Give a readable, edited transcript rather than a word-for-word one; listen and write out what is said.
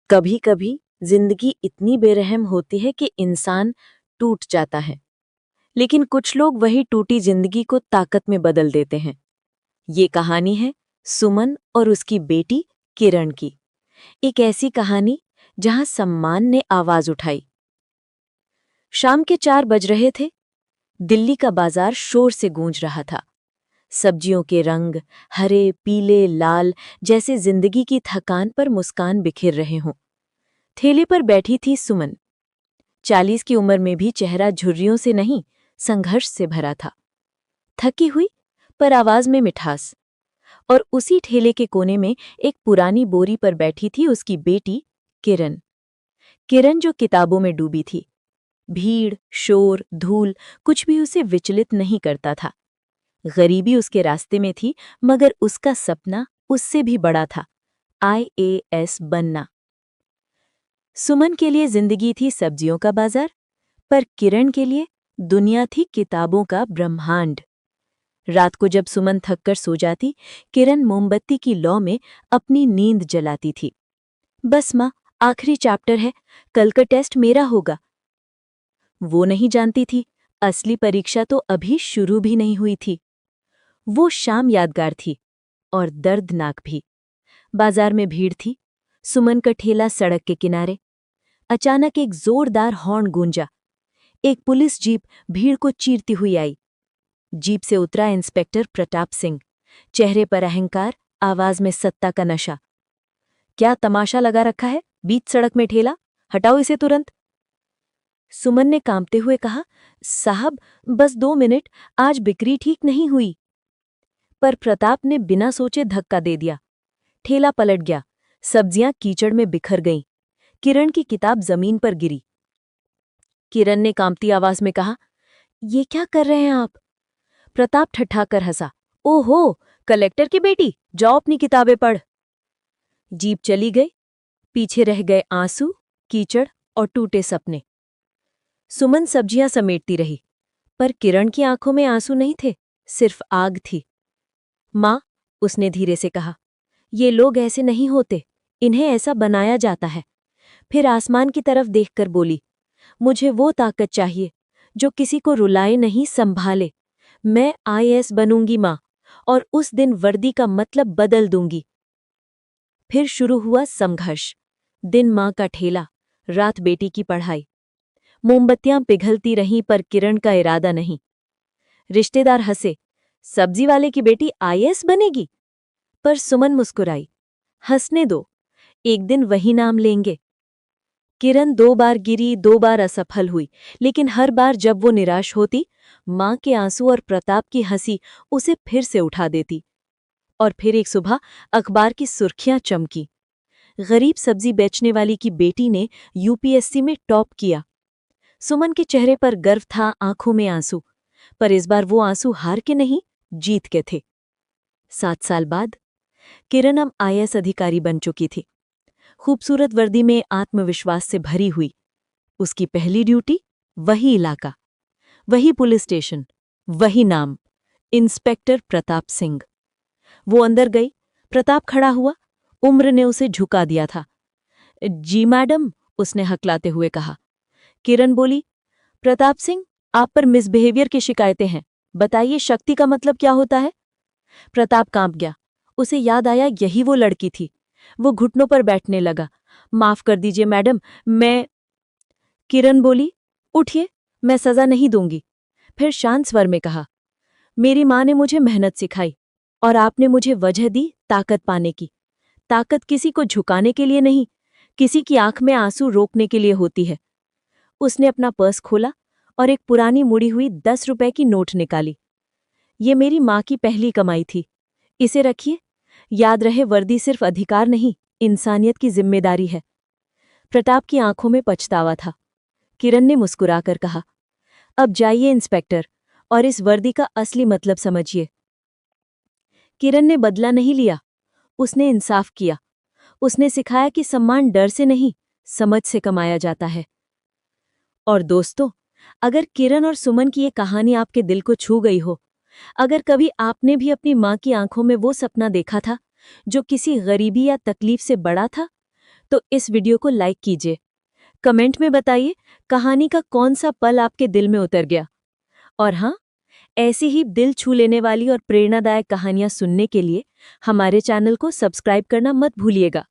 कभी कभी जिंदगी इतनी बेरहम होती है कि इंसान टूट जाता है, लेकिन कुछ लोग वही टूटी जिंदगी को ताकत में बदल देते हैं। ये कहानी है सुमन और उसकी बेटी किरण की। एक ऐसी कहानी जहां सम्मान ने आवाज उठाई। शाम के 4 बज रहे थे। दिल्ली का बाजार शोर से गूंज रहा था। सब्जियों के रंग हरे, पीले, लाल जैसे जिंदगी की थकान पर मुस्कान बिखेर रहे हों। ठेले पर बैठी थी सुमन। 40 की उम्र में भी चेहरा झुर्रियों से नहीं, संघर्ष से भरा था। थकी हुई, पर आवाज में मिठास। और उसी ठेले के कोने में एक पुरानी बोरी पर बैठी थी उसकी बेटी किरण। किरण जो किताबों में डूबी थी। भीड़, शोर, धूल कुछ भी उसे विचलित नहीं करता था। गरीबी उसके रास्ते में थी, मगर उसका सपना उससे भी बड़ा था, IAS बनना। सुमन के लिए जिंदगी थी सब्जियों का बाजार, पर किरण के लिए दुनिया थी किताबों का ब्रह्मांड। रात को जब सुमन थक कर सो जाती, किरण मोमबत्ती की लौ में अपनी नींद जलाती थी। बस माँ, आखिरी चैप्टर है, कल का टेस्ट मेरा होगा। वो नहीं जानती थी, असली परीक्षा तो अभी शुरू भी नहीं हुई थी। वो शाम यादगार थी और दर्दनाक भी। बाजार में भीड़ थी, सुमन का ठेला सड़क के किनारे। अचानक एक जोरदार हॉर्न गूंजा। एक पुलिस जीप भीड़ को चीरती हुई आई। जीप से उतरा इंस्पेक्टर प्रताप सिंह। चेहरे पर अहंकार, आवाज में सत्ता का नशा। क्या तमाशा लगा रखा है बीच सड़क में ठेला? हटाओ इसे तुरंत। सुमन ने कांपते हुए कहा, साहब बस 2 मिनट, आज बिक्री ठीक नहीं हुई। पर प्रताप ने बिना सोचे धक्का दे दिया। ठेला पलट गया। सब्जियां कीचड़ में बिखर गईं। किरण की किताब जमीन पर गिरी। किरण ने कांपती आवाज में कहा, ये क्या कर रहे हैं आप? प्रताप ठठाकर हंसा, ओहो, कलेक्टर की बेटी, जाओ अपनी किताबें पढ़। जीप चली गई। पीछे रह गए आंसू, कीचड़ और टूटे सपने। सुमन सब्जियां समेटती रही, पर किरण की आंखों में आंसू नहीं थे, सिर्फ आग थी। माँ, उसने धीरे से कहा, ये लोग ऐसे नहीं होते, इन्हें ऐसा बनाया जाता है। फिर आसमान की तरफ देखकर बोली, मुझे वो ताकत चाहिए जो किसी को रुलाए नहीं, संभाले। मैं IAS बनूंगी माँ, और उस दिन वर्दी का मतलब बदल दूंगी। फिर शुरू हुआ संघर्ष। दिन माँ का ठेला, रात बेटी की पढ़ाई। मोमबत्तियां पिघलती रहीं, पर किरण का इरादा नहीं। रिश्तेदार हंसे, सब्जी वाले की बेटी IAS बनेगी? पर सुमन मुस्कुराई, हंसने दो, एक दिन वही नाम लेंगे। किरण 2 बार गिरी, 2 बार असफल हुई, लेकिन हर बार जब वो निराश होती, माँ के आंसू और प्रताप की हंसी उसे फिर से उठा देती। और फिर एक सुबह अखबार की सुर्खियां चमकी। गरीब सब्जी बेचने वाली की बेटी ने UPSC में टॉप किया। सुमन के चेहरे पर गर्व था, आंखों में आंसू। पर इस बार वो आंसू हार के नहीं, जीत के थे। 7 साल बाद किरण अब IAS अधिकारी बन चुकी थी। खूबसूरत वर्दी में आत्मविश्वास से भरी हुई। उसकी पहली ड्यूटी, वही इलाका, वही पुलिस स्टेशन, वही नाम, इंस्पेक्टर प्रताप सिंह। वो अंदर गई। प्रताप खड़ा हुआ। उम्र ने उसे झुका दिया था। जी मैडम, उसने हकलाते हुए कहा। किरण बोली, प्रताप सिंह, आप पर मिसबिहेवियर की शिकायतें हैं, बताइए शक्ति का मतलब क्या होता है? प्रताप कांप गया। उसे याद आया, यही वो लड़की थी। वो घुटनों पर बैठने लगा। माफ कर दीजिए मैडम, मैं। किरण बोली, उठिए, मैं सजा नहीं दूंगी। फिर शांत स्वर में कहा, मेरी माँ ने मुझे मेहनत सिखाई, और आपने मुझे वजह दी ताकत पाने की। ताकत किसी को झुकाने के लिए नहीं, किसी की आंख में आंसू रोकने के लिए होती है। उसने अपना पर्स खोला और एक पुरानी मुड़ी हुई 10 रुपए की नोट निकाली। ये मेरी माँ की पहली कमाई थी, इसे रखिए। याद रहे, वर्दी सिर्फ अधिकार नहीं, इंसानियत की जिम्मेदारी है। प्रताप की आंखों में पछतावा था। किरण ने मुस्कुराकर कहा, अब जाइए इंस्पेक्टर, और इस वर्दी का असली मतलब समझिए। किरण ने बदला नहीं लिया, उसने इंसाफ किया। उसने सिखाया कि सम्मान डर से नहीं, समझ से कमाया जाता है। और दोस्तों, अगर किरण और सुमन की ये कहानी आपके दिल को छू गई हो, अगर कभी आपने भी अपनी माँ की आंखों में वो सपना देखा था जो किसी गरीबी या तकलीफ से बड़ा था, तो इस वीडियो को लाइक कीजिए। कमेंट में बताइए कहानी का कौन सा पल आपके दिल में उतर गया। और हाँ, ऐसी ही दिल छू लेने वाली और प्रेरणादायक कहानियां सुनने के लिए हमारे चैनल को सब्सक्राइब करना मत भूलिएगा।